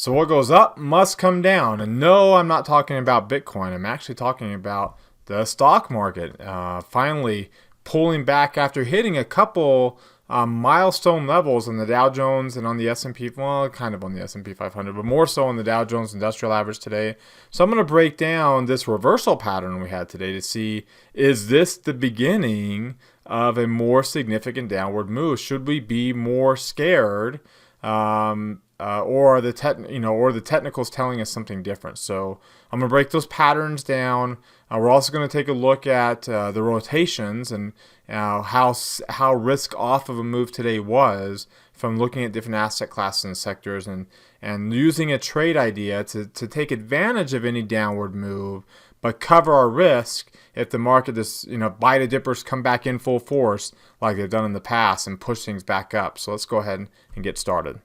So what goes up must come down. And no, I'm not talking about Bitcoin. I'm actually talking about the stock market finally pulling back after hitting a couple milestone levels on the Dow Jones and on the S&P, well, kind of on the S&P 500, but more so on the Dow Jones Industrial Average today. So I'm going to break down this reversal pattern we had today to see, is this the beginning of a more significant downward move? Should we be more scared? Or the technicals telling us something different. So I'm gonna break those patterns down. We're also gonna take a look at the rotations and how risk off of a move today was from looking at different asset classes and sectors and using a trade idea to take advantage of any downward move, but cover our risk if the market is, buy the dippers come back in full force like they've done in the past and push things back up. So let's go ahead and get started.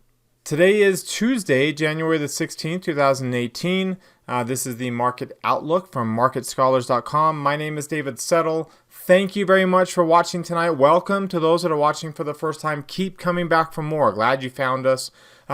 Today is Tuesday, January the 16th, 2018. This is the Market Outlook from MarketScholars.com. My name is David Settle. Thank you very much for watching tonight. Welcome to those that are watching for the first time. Keep coming back for more. Glad you found us.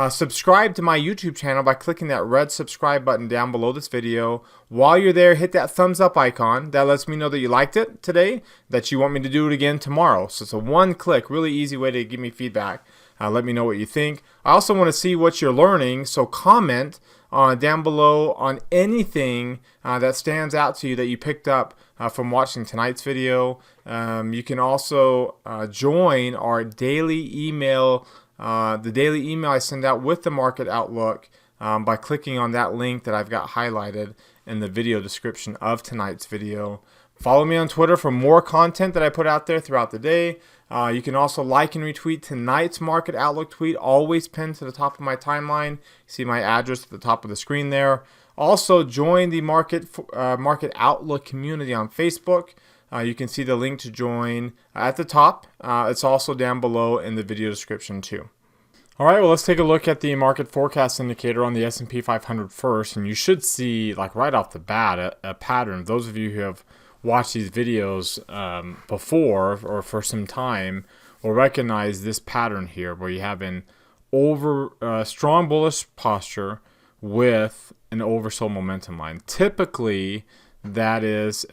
Subscribe to my YouTube channel by clicking that red subscribe button down below this video. While you're there, hit that thumbs up icon. That lets me know that you liked it today, that you want me to do it again tomorrow. So it's a one-click, really easy way to give me feedback. Let me know what you think. I also want to see what you're learning, so comment down below on anything that stands out to you that you picked up from watching tonight's video. You can also join our daily email, the daily email I send out with the Market Outlook by clicking on that link that I've got highlighted in the video description of tonight's video. Follow me on Twitter for more content that I put out there throughout the day. You can also like and retweet tonight's Market Outlook tweet, always pinned to the top of my timeline. You see my address at the top of the screen there. Also, join the Market Outlook community on Facebook. You can see the link to join at the top. It's also down below in the video description too. All right, well, let's take a look at the market forecast indicator on the S&P 500 first. And you should see, like right off the bat, a pattern. Those of you who have watch these videos before or for some time will recognize this pattern here where you have an strong bullish posture with an oversold momentum line. Typically that is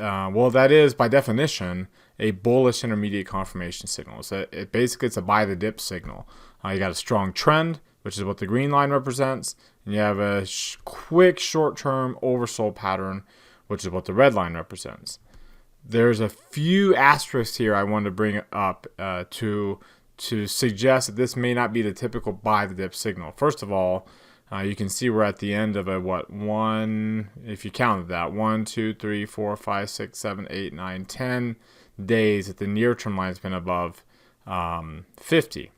by definition a bullish intermediate confirmation signal. So it's a buy the dip signal. You got a strong trend, which is what the green line represents, and you have a quick short-term oversold pattern, which is what the red line represents. There's a few asterisks here I wanted to bring up to suggest that this may not be the typical buy the dip signal. First of all, you can see we're at the end of if you counted that, 1, 2, 3, 4, 5, 6, 7, 8, 9, 10 days that the near term line has been above 50.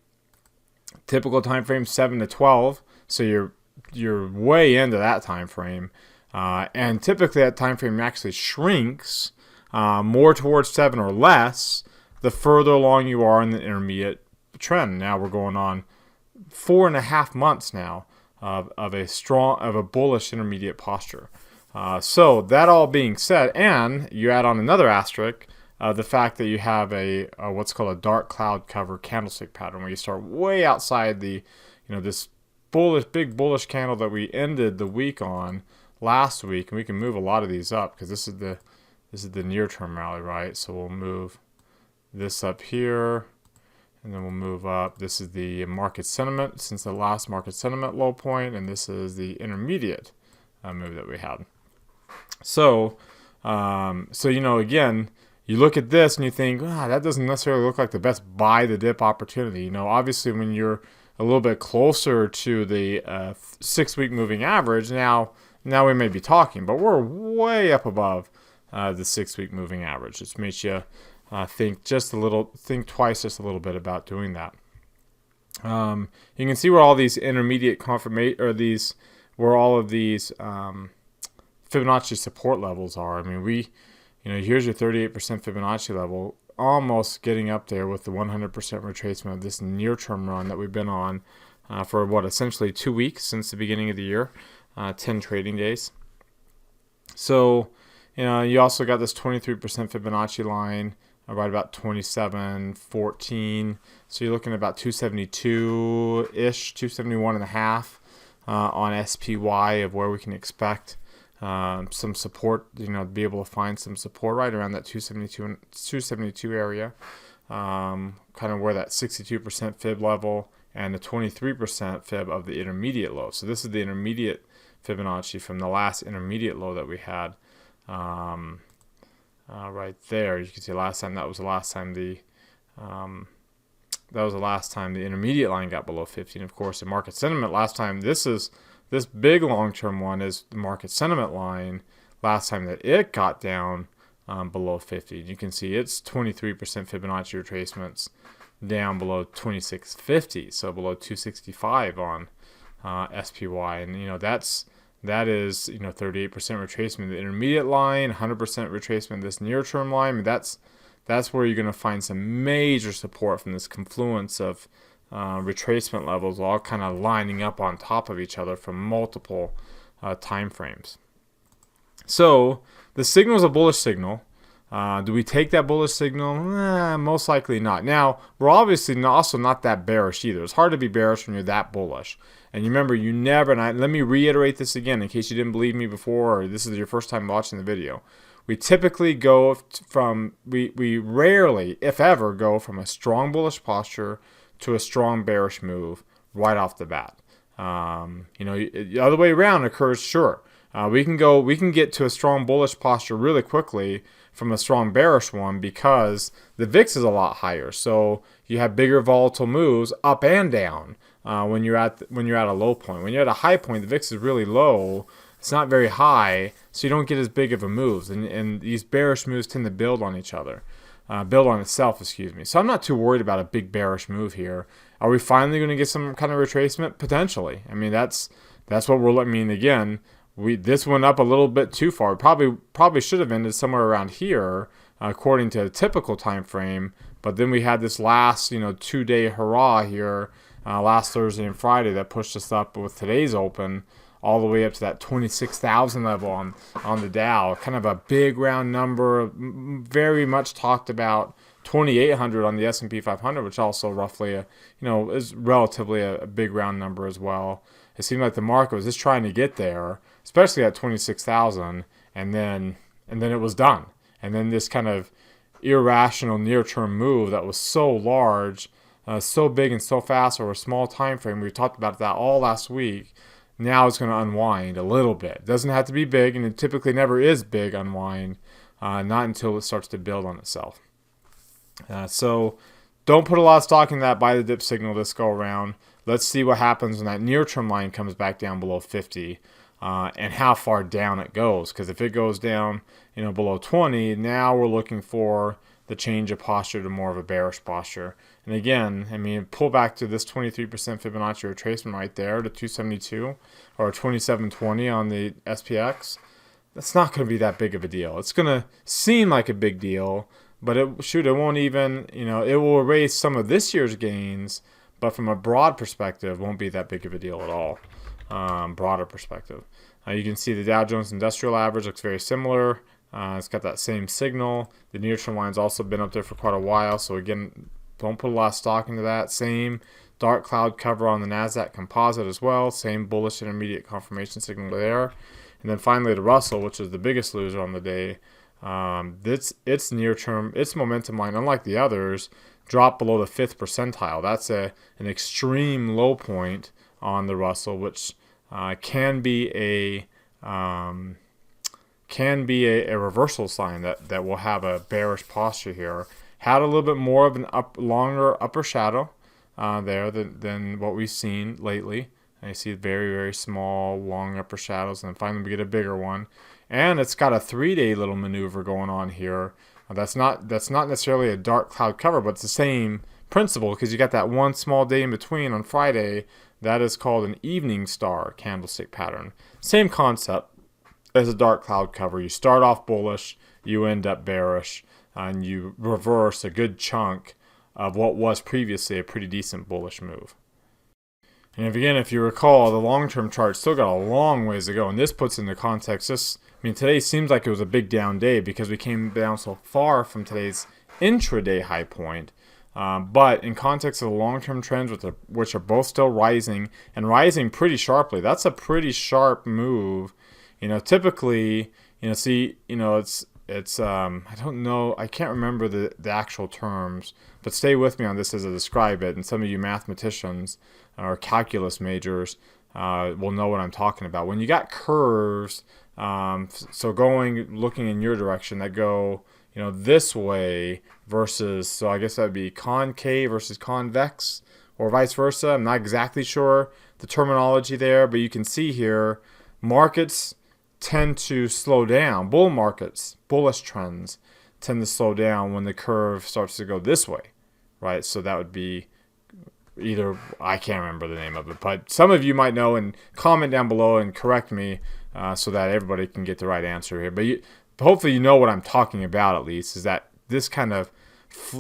Typical time frame 7 to 12, so you're way into that time frame, and typically that time frame actually shrinks more towards 7 or less the further along you are in the intermediate trend. Now we're going on 4.5 months now of a bullish intermediate posture. So that all being said, and you add on another asterisk, the fact that you have a what's called a dark cloud cover candlestick pattern, where you start way outside this big bullish candle that we ended the week on last week, and we can move a lot of these up because this is the near-term rally, right? So we'll move this up here, and then we'll move up. This is the market sentiment since the last market sentiment low point, and this is the intermediate move that we had. So again, you look at this and you think, that doesn't necessarily look like the best buy the dip opportunity. Obviously when you're a little bit closer to the 6-week moving average, now we may be talking, but we're way up above the 6-week moving average. It makes you think twice just a little bit about doing that. You can see where all these intermediate where all of these Fibonacci support levels are. I mean, here's your 38% Fibonacci level, almost getting up there with the 100% retracement of this near-term run that we've been on for essentially 2 weeks since the beginning of the year, 10 trading days. So, you also got this 23% Fibonacci line right about 27.14. So you're looking at about 272-ish, 271.5 on SPY of where we can expect some support, to be able to find some support right around that 272 area, kind of where that 62% fib level and the 23% fib of the intermediate low. So this is the intermediate Fibonacci from the last intermediate low that we had right there. You can see that was the last time the intermediate line got below 50. And of course, the market sentiment last time, this big long-term one is the market sentiment line last time that it got down below 50. You can see it's 23% Fibonacci retracements down below 2650, so below 265 on SPY. And that is 38% retracement of the intermediate line, 100% retracement of this near-term line. I mean, that's where you're going to find some major support from this confluence of retracement levels, all kind of lining up on top of each other from multiple time frames. So the signal is a bullish signal. Do we take that bullish signal? Most likely not. Now, we're obviously also not that bearish either. It's hard to be bearish when you're that bullish. And you remember, let me reiterate this again in case you didn't believe me before or this is your first time watching the video. We typically we rarely, if ever, go from a strong bullish posture to a strong bearish move right off the bat. The other way around occurs, sure. We can get to a strong bullish posture really quickly from a strong bearish one because the VIX is a lot higher. So you have bigger volatile moves up and down when you're at a low point. When you're at a high point, the VIX is really low. It's not very high, so you don't get as big of a moves. And these bearish moves tend to build on itself, excuse me. So I'm not too worried about a big bearish move here. Are we finally going to get some kind of retracement? Potentially. I mean, that's what we're looking. I mean, again, this went up a little bit too far. Probably should have ended somewhere around here, according to a typical time frame. But then we had this last, 2-day hurrah here, last Thursday and Friday that pushed us up with today's open all the way up to that 26,000 level on the Dow. Kind of a big round number, very much talked about. 2,800 on the S&P 500, which also roughly, is relatively a big round number as well. It seemed like the market was just trying to get there, especially at 26,000, and then it was done. And then this kind of irrational near-term move that was so large, so big and so fast over a small time frame. We talked about that all last week. Now it's going to unwind a little bit. It doesn't have to be big, and it typically never is big unwind, not until it starts to build on itself. So don't put a lot of stock in that buy the dip signal this go around. Let's see what happens when that near-term line comes back down below 50 and how far down it goes. Because if it goes down below 20, now we're looking for the change of posture to more of a bearish posture. And again, I mean, pull back to this 23% Fibonacci retracement right there to 272 or 2720 on the SPX. That's not going to be that big of a deal. It's going to seem like a big deal, but it won't even, it will erase some of this year's gains, but from a broad perspective, won't be that big of a deal at all. Broader perspective. You can see the Dow Jones Industrial Average looks very similar. It's got that same signal. The near-term line's also been up there for quite a while, so again, don't put a lot of stock into that. Same dark cloud cover on the NASDAQ Composite as well. Same bullish intermediate confirmation signal there. And then finally the Russell, which is the biggest loser on the day. Its near-term, its momentum line, unlike the others, dropped below the 5th percentile. That's an extreme low point on the Russell, which can be a reversal sign that will have a bearish posture here. Had a little bit more of an longer upper shadow there than what we've seen lately. And you see very, very small, long upper shadows, and then finally we get a bigger one. And it's got a 3-day little maneuver going on here. That's not necessarily a dark cloud cover, but it's the same principle because you got that one small day in between on Friday. That is called an evening star candlestick pattern. Same concept as a dark cloud cover. You start off bullish, you end up bearish, and you reverse a good chunk of what was previously a pretty decent bullish move. And if you recall, the long-term chart still got a long ways to go, and this puts into context today seems like it was a big down day because we came down so far from today's intraday high point. But in context of the long-term trends, which are both still rising and rising pretty sharply, that's a pretty sharp move. Typically, it's I don't know, I can't remember the actual terms, but stay with me on this as I describe it. And some of you mathematicians or calculus majors will know what I'm talking about. When you got curves, so looking in your direction that go, this way versus, so I guess that would be concave versus convex or vice versa. I'm not exactly sure the terminology there, but you can see here markets tend to slow down. Bull markets, bullish trends tend to slow down when the curve starts to go this way, right? So that would be either, I can't remember the name of it, but some of you might know, and comment down below and correct me so that everybody can get the right answer here. But hopefully you know what I'm talking about, at least, is that this kind of,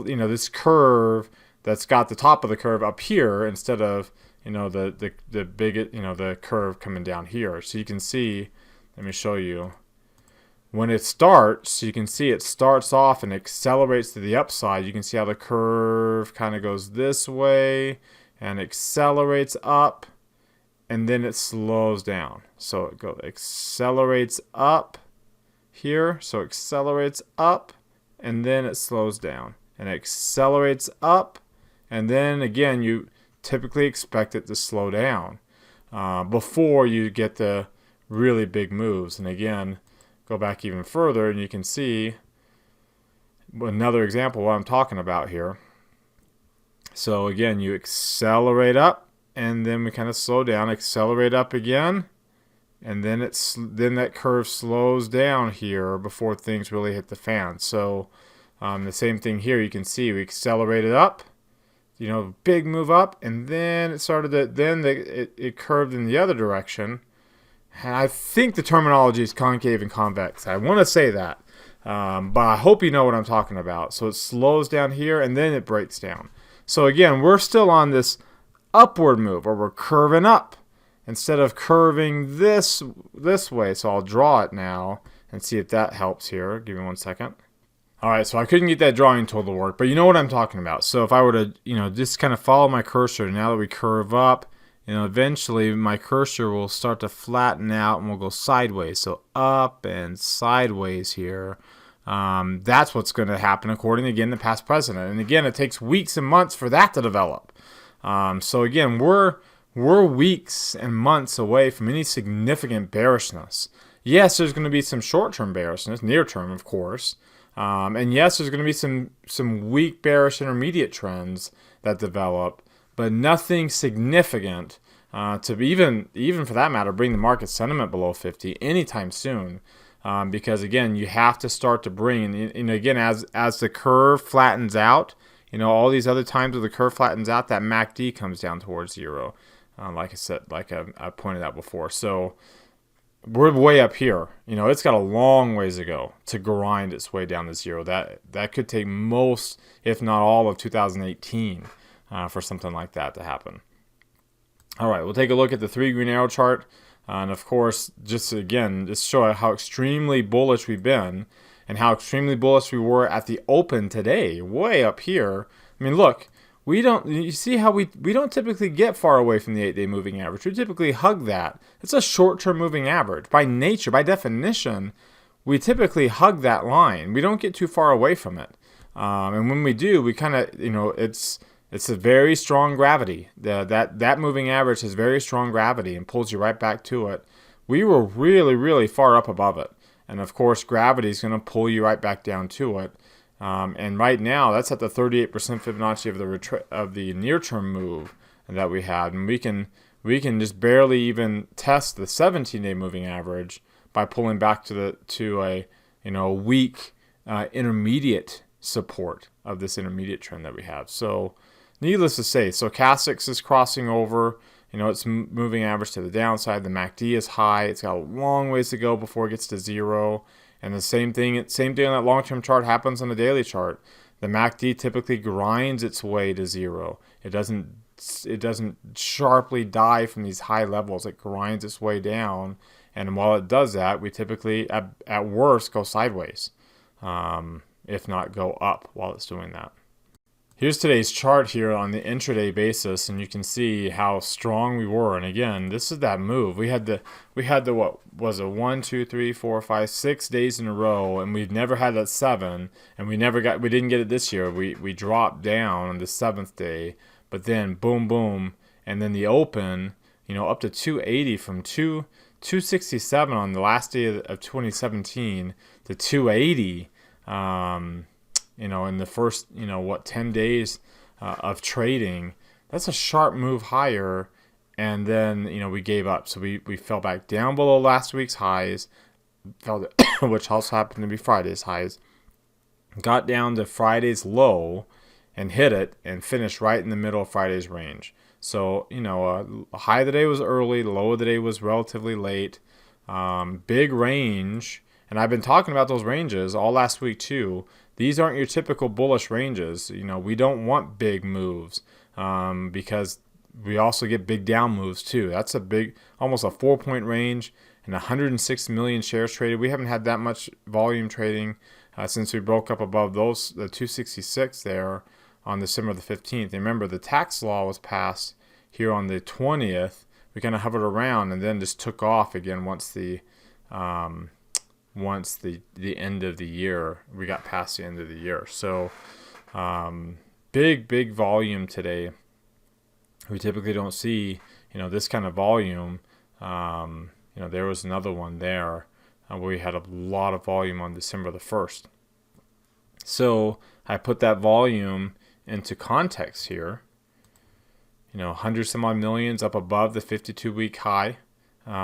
this curve that's got the top of the curve up here instead of, the big, the curve coming down here. So you can see, let me show you. When it starts, you can see it starts off and accelerates to the upside. You can see how the curve kind of goes this way and accelerates up, and then it slows down. So it accelerates up here, so it accelerates up, and then it slows down. And it accelerates up, and then again, you typically expect it to slow down before you get the really big moves. And again, go back even further and you can see another example of what I'm talking about here. So again, you accelerate up and then we kind of slow down, accelerate up again, and then that curve slows down here before things really hit the fan. So the same thing here, you can see we accelerated up, big move up, and then it curved in the other direction. And I think the terminology is concave and convex. I want to say that, but I hope you know what I'm talking about. So it slows down here, and then it breaks down. So again, we're still on this upward move, or we're curving up instead of curving this way. So I'll draw it now and see if that helps here. Give me 1 second. All right, so I couldn't get that drawing tool to work, but you know what I'm talking about. So if I were to, just kind of follow my cursor, now that we curve up, eventually my cursor will start to flatten out and we'll go sideways. So up and sideways here. That's what's going to happen according, again, to past precedent. And again, it takes weeks and months for that to develop. So again, we're weeks and months away from any significant bearishness. Yes, there's going to be some short-term bearishness, near-term, of course. And yes, there's going to be some weak bearish intermediate trends that develop, but nothing significant to even for that matter bring the market sentiment below 50 anytime soon. Because again, you have to start to bring, and again, as the curve flattens out, all these other times where the curve flattens out, that MACD comes down towards zero. Like I said, I pointed out before. So we're way up here. It's got a long ways to go to grind its way down to zero. That could take most, if not all, of 2018 for something like that to happen. All right, we'll take a look at the 3 green arrow chart. And of course, just show how extremely bullish we've been and how extremely bullish we were at the open today, way up here. I mean, look, you see how we don't typically get far away from the 8-day moving average. We typically hug that. It's a short-term moving average. By nature, by definition, we typically hug that line. We don't get too far away from it. And when we do, we kind of, it's a very strong gravity. That moving average has very strong gravity and pulls you right back to it. We were really, really far up above it. And of course, gravity is going to pull you right back down to it. And right now, that's at the 38% Fibonacci of the near-term move that we had. And we can just barely even test the 17-day moving average by pulling back to a weak intermediate support of this intermediate trend that we have. So needless to say, stochastics is crossing over. It's moving average to the downside. The MACD is high. It's got a long ways to go before it gets to zero. And the same thing on that long-term chart happens on the daily chart. The MACD typically grinds its way to zero. It doesn't sharply dive from these high levels. It grinds its way down. And while it does that, we typically, at worst, go sideways, if not go up while it's doing that. Here's today's chart here on the intraday basis, and you can see how strong we were. And again, this is that move. We had the what was it, 1, 2, 3, 4, 5, 6 days in a row, and we've never had that 7, and we didn't get it this year. We dropped down on the 7th day, but then boom, boom, and then the open, up to 280 from 267 on the last day of 2017 to 280. In the first, 10 days of trading. That's a sharp move higher. And then, we gave up. So we fell back down below last week's highs, which also happened to be Friday's highs. Got down to Friday's low and hit it and finished right in the middle of Friday's range. So, a high of the day was early, the low of the day was relatively late. Big range. And I've been talking about those ranges all last week too. These aren't your typical bullish ranges. We don't want big moves because we also get big down moves too. That's almost a 4-point range and 106 million shares traded. We haven't had that much volume trading since we broke up above the 266 there on December the 15th. Remember, the tax law was passed here on the 20th. We kind of hovered around and then just took off again once the end of the year, we got past the end of the year. So big volume today. We typically don't see, this kind of volume. There was another one there where we had a lot of volume on December the 1st. So I put that volume into context here. 100 some odd millions up above the 52-week high,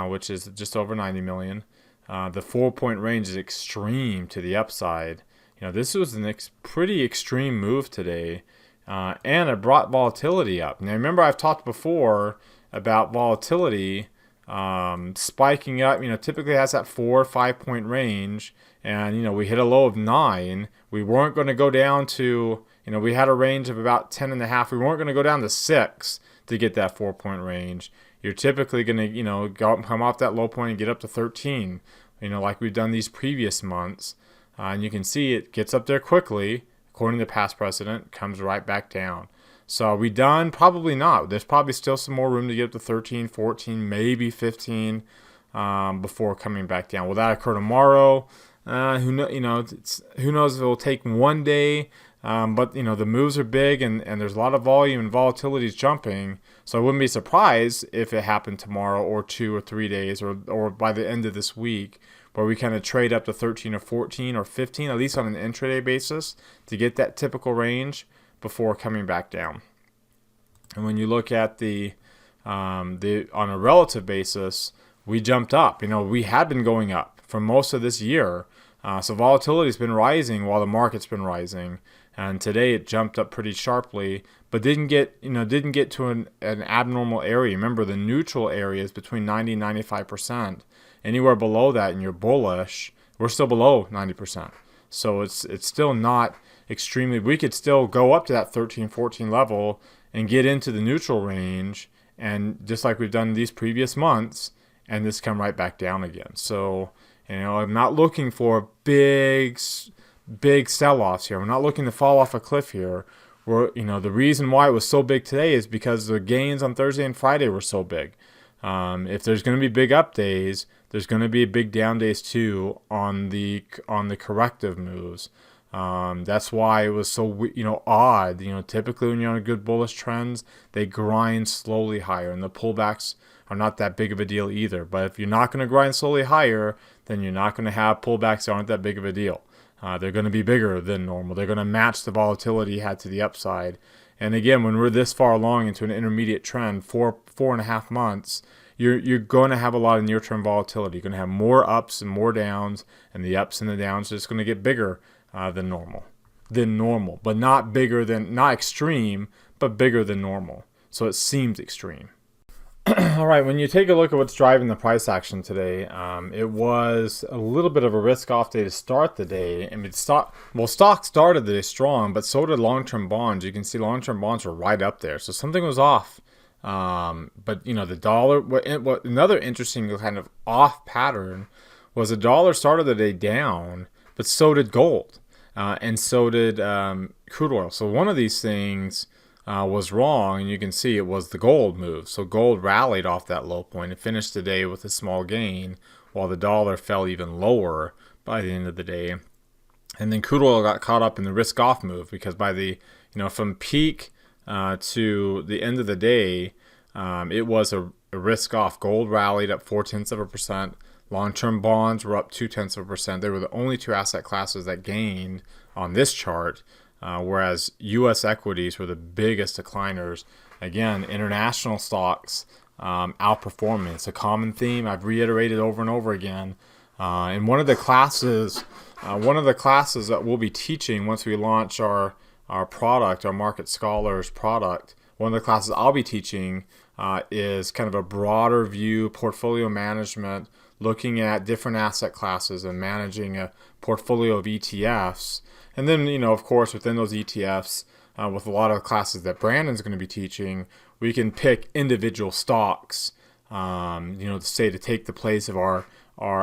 which is just over 90 million. The 4-point range is extreme to the upside. This was a pretty extreme move today, and it brought volatility up. Now, remember, I've talked before about volatility spiking up. Typically has that 4 or 5-point range, and we hit a low of 9. We weren't going to go down to, we had a range of about 10.5. We weren't going to go down to 6 to get that 4-point range. You're typically going to, come off that low point and get up to 13, like we've done these previous months. And you can see it gets up there quickly, according to past precedent, comes right back down. So are we done? Probably not. There's probably still some more room to get up to 13, 14, maybe 15 before coming back down. Will that occur tomorrow? Who knows if it will take one day. But the moves are big and there's a lot of volume and volatility is jumping. So I wouldn't be surprised if it happened tomorrow or 2 or 3 days or by the end of this week, where we kind of trade up to 13 or 14 or 15, at least on an intraday basis, to get that typical range before coming back down. And when you look at the on a relative basis, we jumped up. We had been going up for most of this year. So volatility's been rising while the market's been rising. And today it jumped up pretty sharply, but didn't get to an abnormal area. Remember, the neutral area is between 90 and 95%. Anywhere below that and you're bullish, we're still below 90%. So it's still not extremely, we could still go up to that 13, 14 level and get into the neutral range, and just like we've done these previous months, and just come right back down again. So, I'm not looking for big sell-offs here. We're not looking to fall off a cliff here. The reason why it was so big today is because the gains on Thursday and Friday were so big. If there's going to be big up days, there's going to be big down days too on the corrective moves. That's why it was so odd. Typically when you're on a good bullish trends, they grind slowly higher, and the pullbacks are not that big of a deal either. But if you're not going to grind slowly higher, then you're not going to have pullbacks that aren't that big of a deal. They're going to be bigger than normal. They're going to match the volatility you had to the upside. And again, when we're this far along into an intermediate trend, 4.5 months, you're going to have a lot of near-term volatility. You're going to have more ups and more downs, and the ups and the downs are just going to get bigger than normal, but not extreme, but bigger than normal. So it seems extreme. All right, when you take a look at what's driving the price action today, it was a little bit of a risk-off day to start the day. I mean, stock started the day strong, but so did long-term bonds. You can see long-term bonds were right up there, so something was off. But the dollar. What another interesting kind of off pattern was the dollar started the day down, but so did gold. and so did crude oil. So one of these things was wrong, and you can see it was the gold move. So gold rallied off that low point and finished the day with a small gain, while the dollar fell even lower by the end of the day. And then crude oil got caught up in the risk-off move, because by the from peak to the end of the day, it was a risk-off. Gold rallied up 0.4%. Long-term bonds were up 0.2%. They were the only two asset classes that gained on this chart, whereas U.S. equities were the biggest decliners. Again, international stocks outperforming. It's a common theme I've reiterated over and over again. And one of the classes that we'll be teaching once we launch our product, our Market Scholars product, one of the classes I'll be teaching is kind of a broader view, portfolio management, looking at different asset classes and managing a portfolio of ETFs. And then, of course, within those ETFs, with a lot of classes that Brandon's going to be teaching, we can pick individual stocks, to take the place of our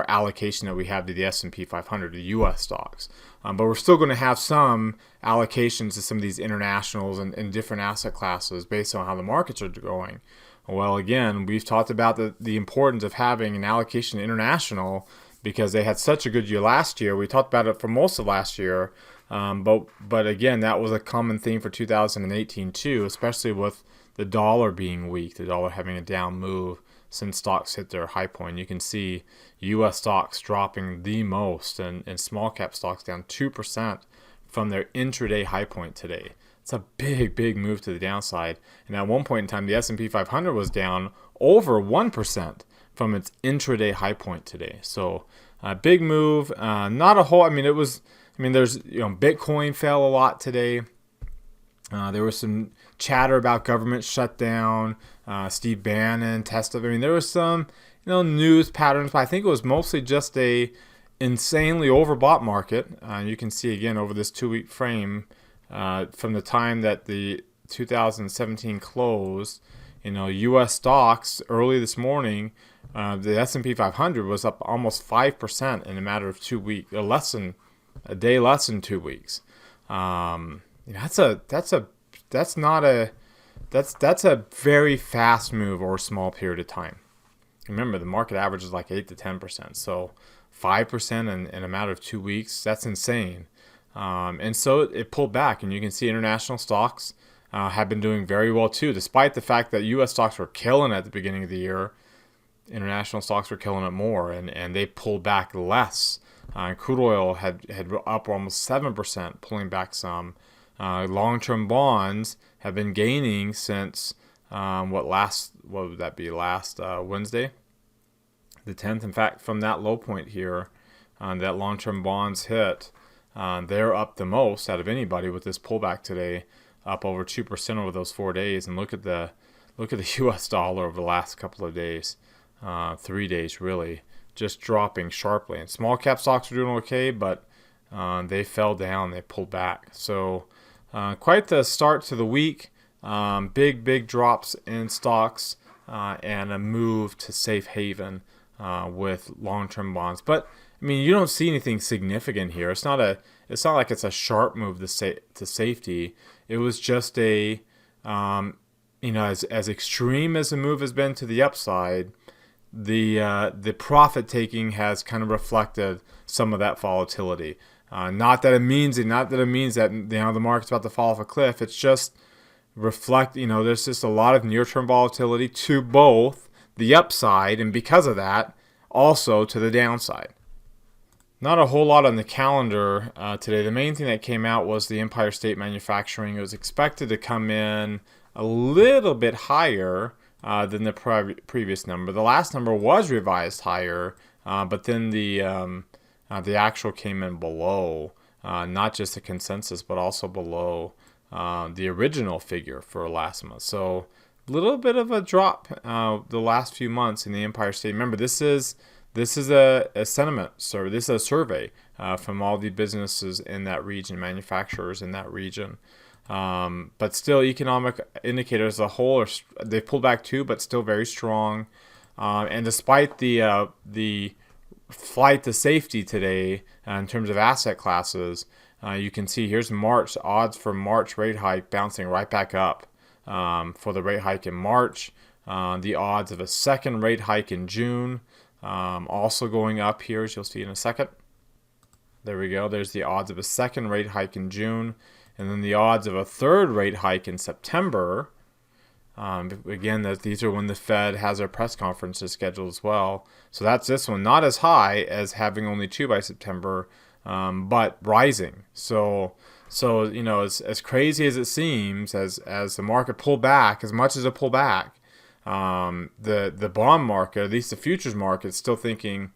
allocation that we have to the S&P 500, the U.S. stocks. But we're still going to have some allocations to some of these internationals and different asset classes based on how the markets are going. Well, again, we've talked about the importance of having an allocation to international because they had such a good year last year. We talked about it for most of last year. But again, that was a common theme for 2018 too, especially with the dollar being weak, the dollar having a down move since stocks hit their high point. You can see U.S. stocks dropping the most, and small cap stocks down 2% from their intraday high point today. It's a big move to the downside. And at one point in time, the S&P 500 was down over 1% from its intraday high point today. So a big move. Not a whole. There's Bitcoin fell a lot today. There was some chatter about government shutdown. Steve Bannon, Tesla. There was some news patterns, but I think it was mostly just a insanely overbought market. You can see again over this 2-week frame. From the time that the 2017 closed, U.S. stocks early this morning, the S&P 500 was up almost 5% in a matter of 2 weeks, less than 2 weeks. That's a very fast move over a small period of time. Remember, the market average is like 8 to 10%, so 5% in a matter of 2 weeks, that's insane. And so it pulled back, and you can see international stocks have been doing very well too. Despite the fact that U.S. stocks were killing at the beginning of the year, international stocks were killing it more, and they pulled back less. Crude oil had up almost 7%, pulling back some. Long-term bonds have been gaining since last Wednesday, the 10th. In fact, from that low point here, that long-term bonds hit. They're up the most out of anybody with this pullback today, up over 2% over those 4 days. And look at the U.S. dollar over the last couple of days, 3 days really, just dropping sharply. And small cap stocks are doing okay, but they fell down, they pulled back. So quite the start to the week. Big drops in stocks and a move to safe haven with long-term bonds. But you don't see anything significant here. It's not like it's a sharp move to safety. It was just a, as extreme as the move has been to the upside, the profit taking has kind of reflected some of that volatility. Not that it means that the market's about to fall off a cliff. It's just there's just a lot of near-term volatility to both the upside, and because of that, also to the downside. Not a whole lot on the calendar today. The main thing that came out was the Empire State Manufacturing. It was expected to come in a little bit higher than the previous number. The last number was revised higher, but then the actual came in below, not just the consensus, but also below the original figure for last month. So a little bit of a drop the last few months in the Empire State. Remember, this is a sentiment survey. This is a survey from all the businesses in that region, manufacturers in that region. But still, economic indicators as a whole they pulled back too, but still very strong. And despite the flight to safety today in terms of asset classes, You can see here's March odds for March rate hike bouncing right back up for the rate hike in March. The odds of a second rate hike in June also going up here, as you'll see in a second. There we go. There's the odds of a second rate hike in June. And then the odds of a third rate hike in September. Again, these are when the Fed has their press conferences scheduled as well. So that's this one. Not as high as having only 2 by September, but rising. So as crazy as it seems, as the market pulled back, as much as it pulled back, the bond market, at least the futures market, is still thinking,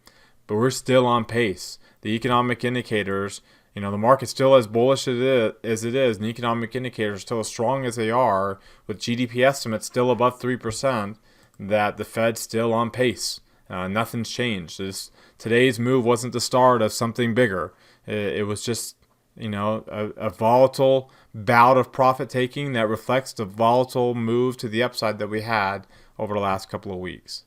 but we're still on pace. The economic indicators, the market's still as bullish as it is, and the economic indicators are still as strong as they are, with GDP estimates still above 3%, that the Fed's still on pace. Nothing's changed. Today's move wasn't the start of something bigger. It was just, a volatile bout of profit taking that reflects the volatile move to the upside that we had over the last couple of weeks.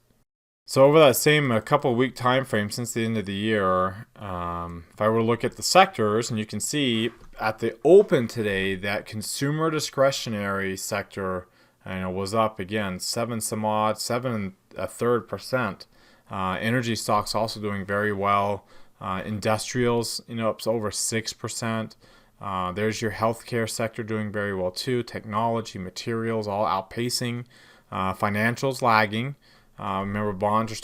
So over that same couple of week time frame since the end of the year, if I were to look at the sectors, and you can see at the open today that consumer discretionary sector was up again 7.33%. Energy stocks also doing very well. Industrials, up over 6%. There's your healthcare sector doing very well too. Technology, materials, all outpacing. Financials lagging. Remember, bonds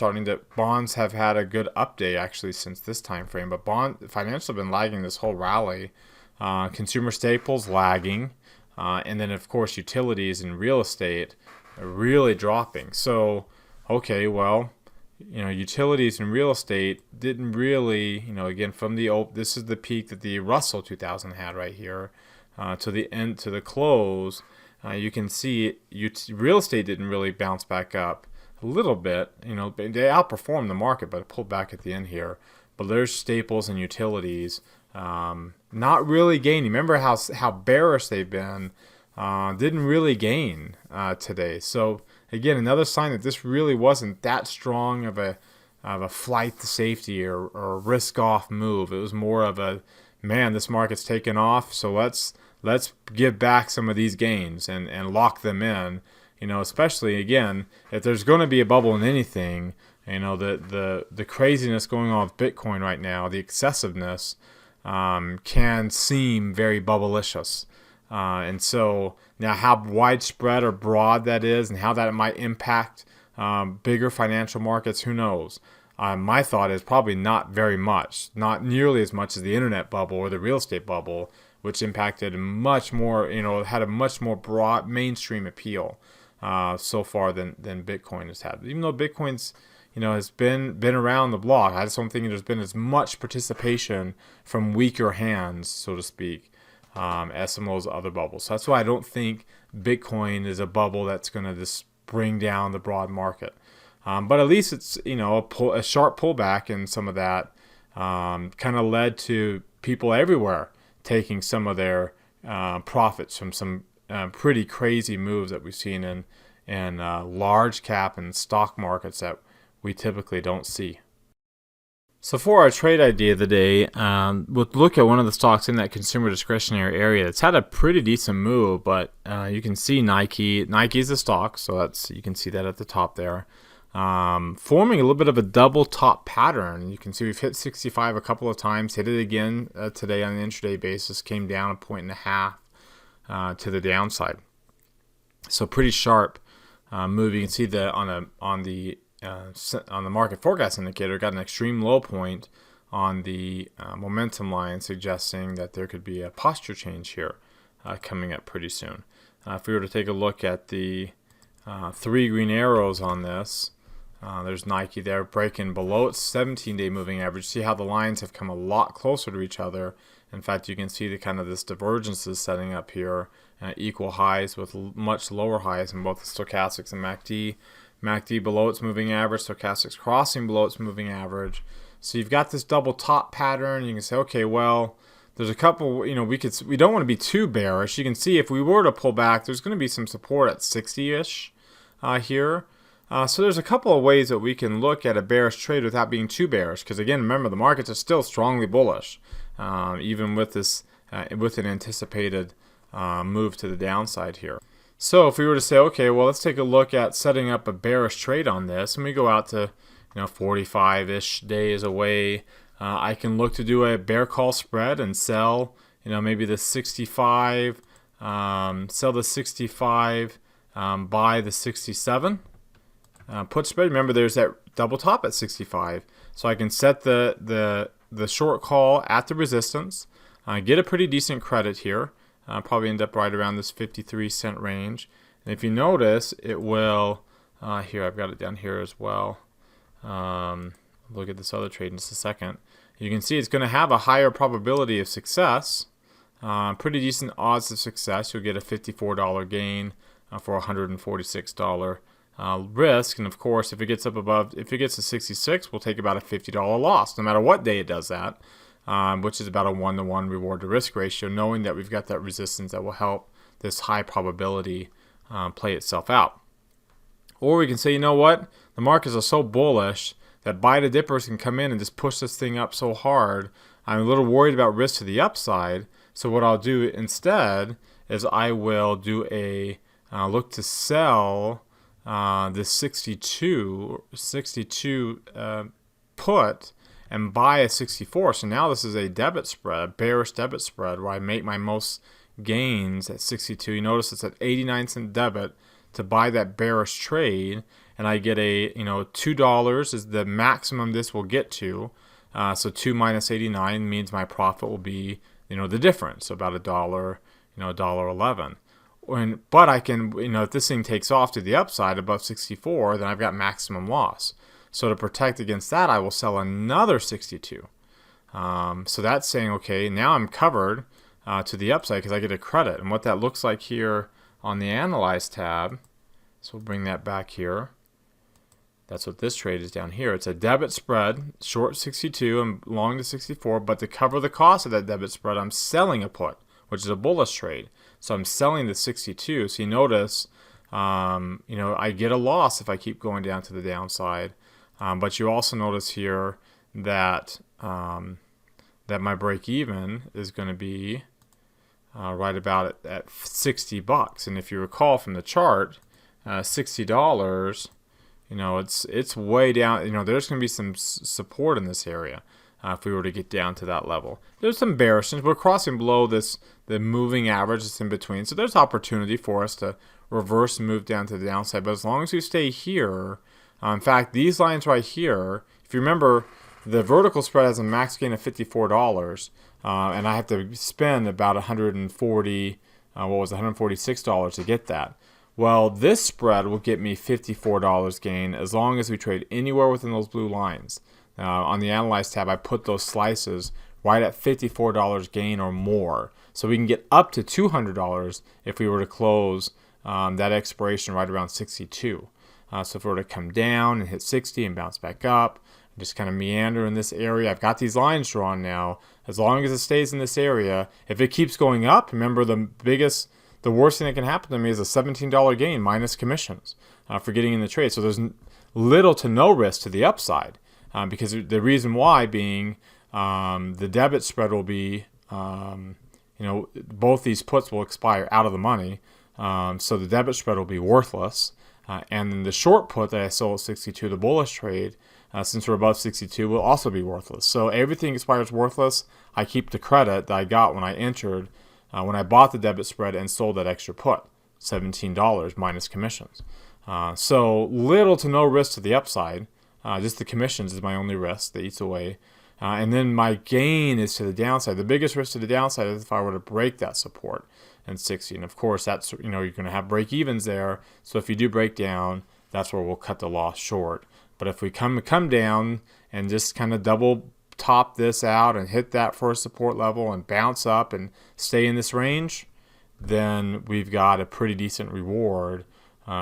have had a good update actually since this time frame, but financials have been lagging this whole rally. Consumer staples lagging, and then of course utilities and real estate are really dropping. So, okay, well, utilities and real estate didn't really, again from this is the peak that the Russell 2000 had right here, to the close. You can see real estate didn't really bounce back up. A little bit, they outperformed the market, but it pulled back at the end here. But there's staples and utilities not really gaining. Remember how bearish they've been. Didn't really gain today. So again, another sign that this really wasn't that strong of a flight to safety or risk off move. It was more of a, man, this market's taken off, so let's give back some of these gains and lock them in. Especially again, if there's going to be a bubble in anything, the craziness going on with Bitcoin right now, the excessiveness, can seem very bubblicious. And so now how widespread or broad that is and how that might impact bigger financial markets, who knows? My thought is probably not very much, not nearly as much as the internet bubble or the real estate bubble, which impacted much more, had a much more broad mainstream appeal. So far than Bitcoin has had. Even though Bitcoin's, has been around the block, I just don't think there's been as much participation from weaker hands, so to speak, as some of those other bubbles. So that's why I don't think Bitcoin is a bubble that's going to just bring down the broad market. But at least it's, a sharp pullback, and some of that kind of led to people everywhere taking some of their profits from some pretty crazy moves that we've seen in large cap and stock markets that we typically don't see. So for our trade idea of the day, we'll look at one of the stocks in that consumer discretionary area. It's had a pretty decent move, but you can see Nike. Nike's a stock, so you can see that at the top there. Forming a little bit of a double top pattern. You can see we've hit 65 a couple of times, hit it again today on an intraday basis, came down 1.5 to the downside. So pretty sharp move. You can see that on the market forecast indicator, got an extreme low point on the momentum line, suggesting that there could be a posture change here coming up pretty soon. If we were to take a look at the 3 green arrows on this, there's Nike there breaking below its 17-day moving average. See how the lines have come a lot closer to each other. In fact, you can see the kind of this divergence is setting up here, equal highs with much lower highs in both the stochastics and MACD. MACD below its moving average, stochastics crossing below its moving average. So you've got this double top pattern. You can say, okay, well, there's a couple, we don't want to be too bearish. You can see if we were to pull back, there's going to be some support at 60-ish here. So there's a couple of ways that we can look at a bearish trade without being too bearish. Because again, remember, the markets are still strongly bullish. Even with this with an anticipated move to the downside here. So if we were to say, okay, well, let's take a look at setting up a bearish trade on this, and we go out to 45-ish days away, I can look to do a bear call spread and sell, maybe the 65, sell the 65, buy the 67. Put spread. Remember, there's that double top at 65, so I can set the short call at the resistance, get a pretty decent credit here. Probably end up right around this 53-cent range. And if you notice, it will, here, I've got it down here as well. Look at this other trade in just a second. You can see it's going to have a higher probability of success. Pretty decent odds of success. You'll get a $54 gain for a $146 risk. And of course, if it gets to 66, we'll take about a $50 loss, no matter what day it does that. Which is about a 1-to-1 reward to risk ratio, knowing that we've got that resistance that will help this high probability play itself out. Or we can say, you know what, the markets are so bullish that buy the dippers can come in and just push this thing up so hard. I'm a little worried about risk to the upside. So what I'll do instead is I will do a look to sell the 62 put and buy a 64. So now this is a debit spread, bearish debit spread, where I make my most gains at 62. You notice it's an 89-cent debit to buy that bearish trade, and I get a, $2 is the maximum this will get to. So 2 minus 89 means my profit will be, the difference, so about $1, $1.11. But I can, if this thing takes off to the upside above 64, then I've got maximum loss. So to protect against that, I will sell another 62. So that's saying, okay, now I'm covered to the upside because I get a credit. And what that looks like here on the Analyze tab, so we'll bring that back here. That's what this trade is down here. It's a debit spread, short 62 and long to 64, but to cover the cost of that debit spread, I'm selling a put, which is a bullish trade. So I'm selling the 62. So you notice, I get a loss if I keep going down to the downside. But you also notice here that that my break even is going to be right about at $60. And if you recall from the chart, $60, it's way down. There's going to be some support in this area if we were to get down to that level. There's some bearishness. We're crossing below the moving average that's in between. So there's opportunity for us to reverse and move down to the downside. But as long as we stay here, in fact, these lines right here, if you remember, the vertical spread has a max gain of $54, and I have to spend about $146 to get that. Well, this spread will get me $54 gain as long as we trade anywhere within those blue lines. On the Analyze tab, I put those slices right at $54 gain or more. So we can get up to $200 if we were to close that expiration right around 62. So if we were to come down and hit 60 and bounce back up, just kind of meander in this area. I've got these lines drawn now. As long as it stays in this area, if it keeps going up, remember the worst thing that can happen to me is a $17 gain minus commissions for getting in the trade. So there's little to no risk to the upside because the reason why being the debit spread will be, both these puts will expire out of the money. So the debit spread will be worthless. And then the short put that I sold at 62, the bullish trade, since we're above 62, will also be worthless. So everything expires worthless. I keep the credit that I got when I entered, when I bought the debit spread and sold that extra put, $17 minus commissions. So little to no risk to the upside. Just the commissions is my only risk that eats away. And then my gain is to the downside. The biggest risk to the downside is if I were to break that support and 60. And of course, that's, you're going to have break evens there. So if you do break down, that's where we'll cut the loss short. But if we come down and just kind of double top this out and hit that first support level and bounce up and stay in this range, then we've got a pretty decent reward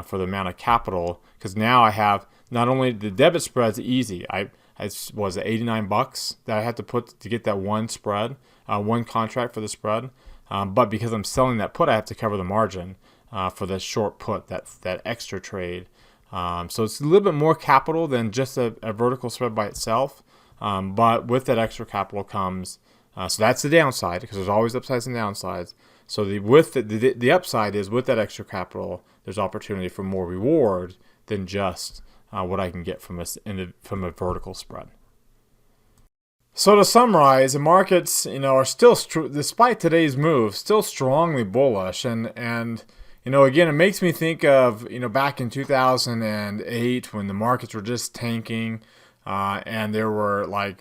for the amount of capital. Because now I have not only the debit spread's easy. I was it $89 that I had to put to get that one spread, one contract for the spread. But because I'm selling that put, I have to cover the margin for the short put, that extra trade. So it's a little bit more capital than just a vertical spread by itself. But with that extra capital comes So that's the downside, because there's always upsides and downsides. So the upside is, with that extra capital, there's opportunity for more reward than just what I can get from a vertical spread. So to summarize, the markets, are still, despite today's move, still strongly bullish. And again, it makes me think of, back in 2008 when the markets were just tanking, and there were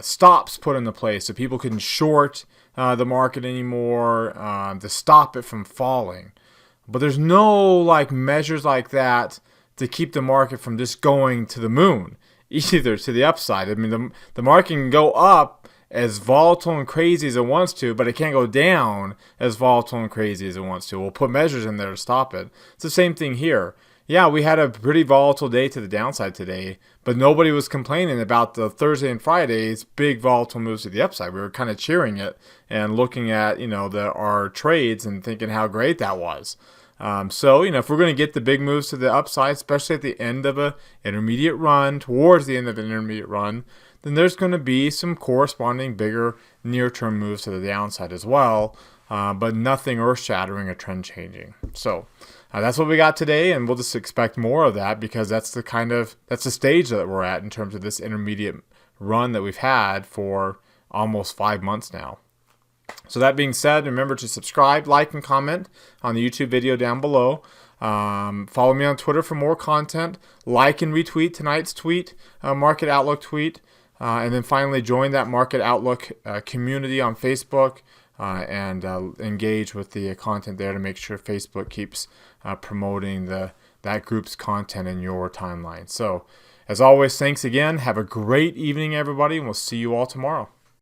stops put into place so people couldn't short the market anymore to stop it from falling. But there's no measures like that to keep the market from just going to the moon, either to the upside. I mean, the market can go up as volatile and crazy as it wants to, but it can't go down as volatile and crazy as it wants to. We'll put measures in there to stop it. It's the same thing here. Yeah, we had a pretty volatile day to the downside today, but nobody was complaining about the Thursday and Friday's big volatile moves to the upside. We were kind of cheering it and looking at, our trades and thinking how great that was. So, if we're going to get the big moves to the upside, especially at the end of an intermediate run, towards the end of an intermediate run, then there's going to be some corresponding bigger near-term moves to the downside as well, but nothing earth-shattering or trend-changing. So that's what we got today, and we'll just expect more of that, because that's the stage that we're at in terms of this intermediate run that we've had for almost 5 months now. So that being said, remember to subscribe, like, and comment on the YouTube video down below. Follow me on Twitter for more content. Like and retweet tonight's tweet, Market Outlook tweet. And then finally join that Market Outlook community on Facebook and engage with the content there to make sure Facebook keeps promoting that group's content in your timeline. So as always, thanks again. Have a great evening, everybody, and we'll see you all tomorrow.